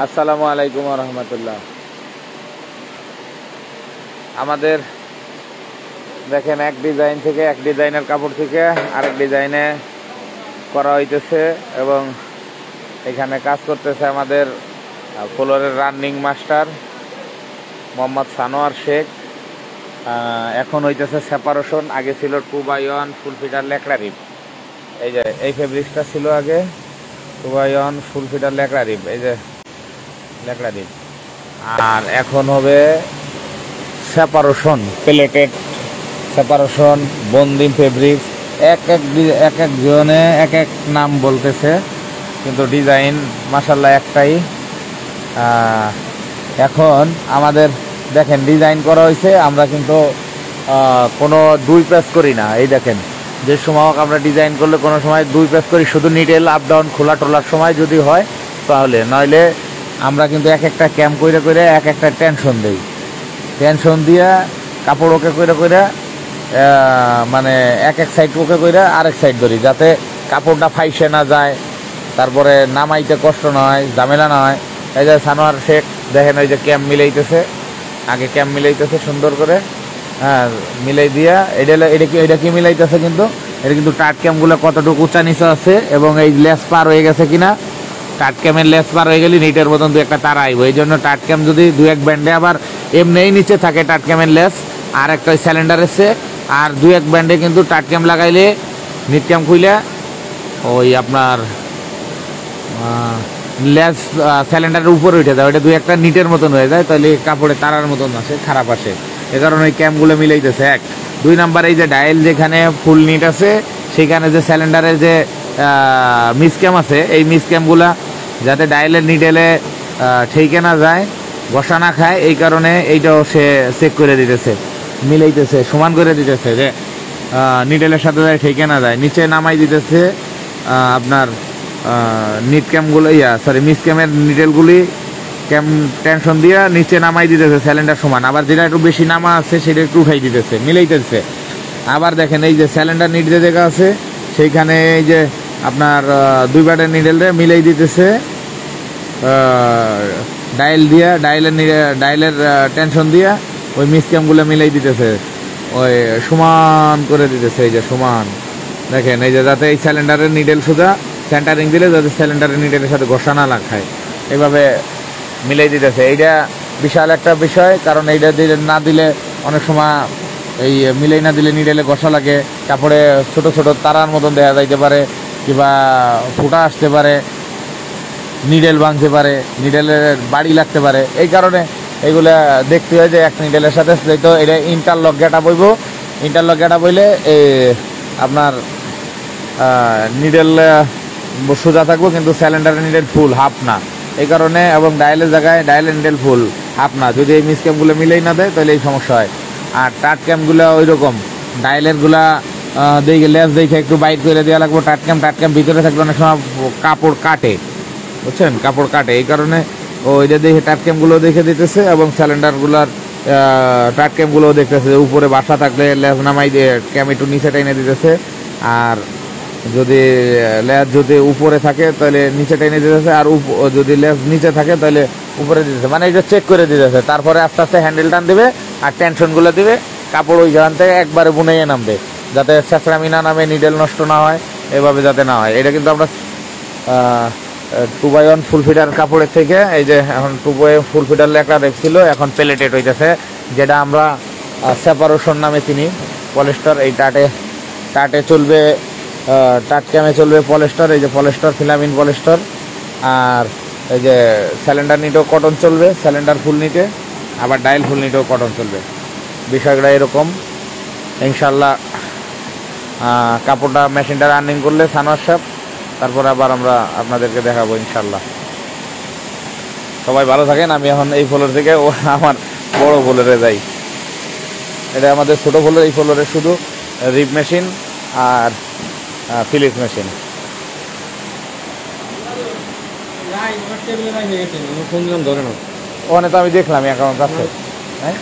আসসালামু আলাইকুম ওয়া রাহমাতুল্লাহ। আমাদের দেখেন এক ডিজাইন থেকে এক ডিজাইনের কাপড় থেকে আরেক ডিজাইনে করা হইতেছে এবং এখানে কাজ করতেছে আমাদের ফ্লোরের রানিং মাস্টার মোহাম্মদ সানোয়ার শেখ। এখন হইতেছে সেপারেশন। আগে ছিল 2x1 ফুল ফিটার লেকড়া রিপ। এই যে এই ফেব্রিক্সটা ছিল আগে 2x1 ফুল ফিটার লেকড়া রিপ, এই যে লেকড়া রিপ। আর এখন হবে সেপারেশন প্লেটেড সেপারেশন বন্দিম ফেব্রিক্স। এক এক জনে এক এক নাম বলতেছে, কিন্তু ডিজাইন মাশাল্লাহ একটাই। এখন আমাদের দেখেন ডিজাইন করা হয়েছে, আমরা কিন্তু কোনো দুই পেজ করি না। এই দেখেন যে সময় আমরা ডিজাইন করলে কোনো সময় দুই পেজ করি, শুধু নিডেল আপ ডাউন খোলা টোলার সময় যদি হয় তাহলে, নইলে আমরা কিন্তু এক একটা ক্যাম্প করে করে এক একটা টেনশন দিই। টেনশন দিয়া কাপড় ওকে করে করে মানে এক এক সাইড ওকে করে আরেক সাইড ধরি, যাতে কাপড়টা ফাইসে না যায়, তারপরে নামাইতে কষ্ট না হয়, ঝামেলা না হয়। এই যে সানোয়ার শেখ দেখেন ওই যে ক্যাম্প মিলাইতেছে, আগে ক্যাম্প মিলাইতেছে সুন্দর করে। হ্যাঁ, মিলাই দিয়া এটা কি মিলাইতেছে, কিন্তু এটা কিন্তু টাট ক্যাম্পগুলো কতটুকু উঁচা নিচে আছে এবং এই লেস পার হয়ে গেছে কিনা। টাট ক্যামের লেস পার হয়ে গেলে নিটের মতন দু একটা তার আইব। এই জন্য টাট ক্যাম যদি দু এক ব্যান্ডে আবার এমনিই নিচে থাকে টাট ক্যামের লেস, আর একটা ওই স্যালেন্ডার এসে, আর দু এক ব্যান্ডে কিন্তু টাট ক্যাম লাগাইলে নিট ক্যাম খুইলে ওই আপনার লেস স্যালেন্ডারের উপরে উঠে যায়, ওইটা দু একটা নিটের মতন হয়ে যায়, তাহলে কাপড়ে তারার মতন আসে, খারাপ আসে। এ কারণে ওই ক্যাম্পগুলো মিলাইতেছে। এক দুই নাম্বার এই যে ডায়াল যেখানে ফুল নিট আছে সেখানে যে স্যালেন্ডারের যে মিস ক্যাম আছে, এই মিস ক্যামগুলা যাতে ডায়ালের নিডেলে ঠেকে না যায়, বসা না খায়, এই কারণে এইটাও সে চেক করে দিতেছে, মিলাইতেছে, সমান করে দিতেছে যে নিডেলের সাথে যায় ঠেকে না যায়। নিচে নামাই দিতেছে আপনার নিট ক্যামগুলো মিস ক্যামের নিডেলগুলি ক্যাম টেনশন দিয়ে নিচে নামাই দিতেছে স্যালেন্ডার সমান। আবার যেটা একটু বেশি নামা আছে সেটা একটু উঠাই দিতেছে, মিলাইতেছে। আবার দেখেন এই যে স্যালেন্ডার নিট যে জায়গা আছে সেইখানে এই যে আপনার দুই ব্যাটের নিডেলরে মিলাই দিতেছে ডায়াল দিয়া, ডায়ালের টেনশন দিয়া ওই মিস ক্যামগুলো মিলাই দিতেছে, ওই সমান করে দিতেছে। এই যে সমান দেখেন, এই যে যাতে এই স্যালেন্ডারের নিডেল সোজা সেন্টারিং দিলে যাতে স্যালেন্ডারের নিডেলের সাথে ঘষা না লাগায়, এভাবে মিলাই দিতেছে। এইটা বিশাল একটা বিষয়, কারণ এইটা দিলে না দিলে অনেক সময় এই মিলাই না দিলে নিডেলে ঘষা লাগে, কাপড়ে ছোট ছোট তারার মতন দেখা যাইতে পারে, কিংবা ফুটা আসতে পারে, নিডেল ভাঙতে পারে, নিডেলের বাড়ি লাগতে পারে। এই কারণে এইগুলা দেখতে হয় যে এক নিডেলের সাথে তো এটা ইন্টারলক গেটা বইব। ইন্টারলক গেটা বইলে আপনার নিডেল সোজা থাকবো, কিন্তু স্যালেন্ডারের নিডেল ফুল হাফ না, এই কারণে। এবং ডায়ালের জায়গায় ডায়ালের নিডেল ফুল হাফ না, যদি এই মিস ক্যাম্পগুলো মিলেই না দেয় তাহলে এই সমস্যা হয়। আর টাট ক্যাম্পগুলো ওই রকম ডায়ালেরগুলা দেখে লেস দেখে একটু বাইট করে দেওয়া লাগবে। টাট ক্যাম্প ভিতরে থাকলে অনেক সময় কাপড় কাটে, বুঝছেন, কাপড় কাটে। এই কারণে ওইটা দেখে টাট ক্যাম্পগুলো দেখে দিতেছে এবং স্যালেন্ডারগুলার টাট ক্যাম্পগুলোও দেখতেছে। উপরে বাসা থাকলে লেস নামাই দিয়ে ক্যাম্প একটু নিচে টেনে দিতেছে, আর যদি লেজ যদি উপরে থাকে তাহলে নিচে টেনে দিতেছে, আর যদি লেজ নিচে থাকে তাহলে উপরে দিতেছে। মানে এটা চেক করে দিতেছে, তারপরে আস্তে আস্তে হ্যান্ডেল টান দেবে আর টেনশনগুলো দিবে, কাপড় ওই জায়গান থেকে একবারে বুনাইয়ে নামবে, যাতে স্যাঁচড়ামি না নামে, নিডেল নষ্ট না হয়, এভাবে যাতে না হয়। এটা কিন্তু আমরা 2x1 ফুল ফিটার কাপড়ের থেকে এই যে এখন 2x1 ফুল ফিটার লেখা দেখছিল, এখন প্লেটেড হইতেছে, যেটা আমরা সেপারেশন নামে চিনি। পলিস্টার এই টাটে চলবে, টাট ক্যামে চলবে পলিস্টার, এই যে পলিস্টার ফিলামিন পলিস্টার। আর এই যে স্যালেন্ডার নিটেও কটন চলবে, স্যালেন্ডার ফুল নিটে, আবার ডায়াল ফুল নিটেও কটন চলবে। বিষয়টা এরকম। ইনশাল্লাহ কাপড়টা মেশিনটা রানিং করলে সানোয়ার সাহেব, তারপর আবার আমরা আপনাদেরকে দেখাবো ইনশাল্লাহ। সবাই ভালো থাকেন। আমি এখন এই ফ্লোর থেকে আমার বড় ফ্লোরে যাই। এটা আমাদের ছোটো ফ্লোর, এই ফ্লোরে শুধু রিপ মেশিন আর ফিলিপস মেশিন। ওখানে তো আমি দেখলাম এখন কাছে। হ্যাঁ,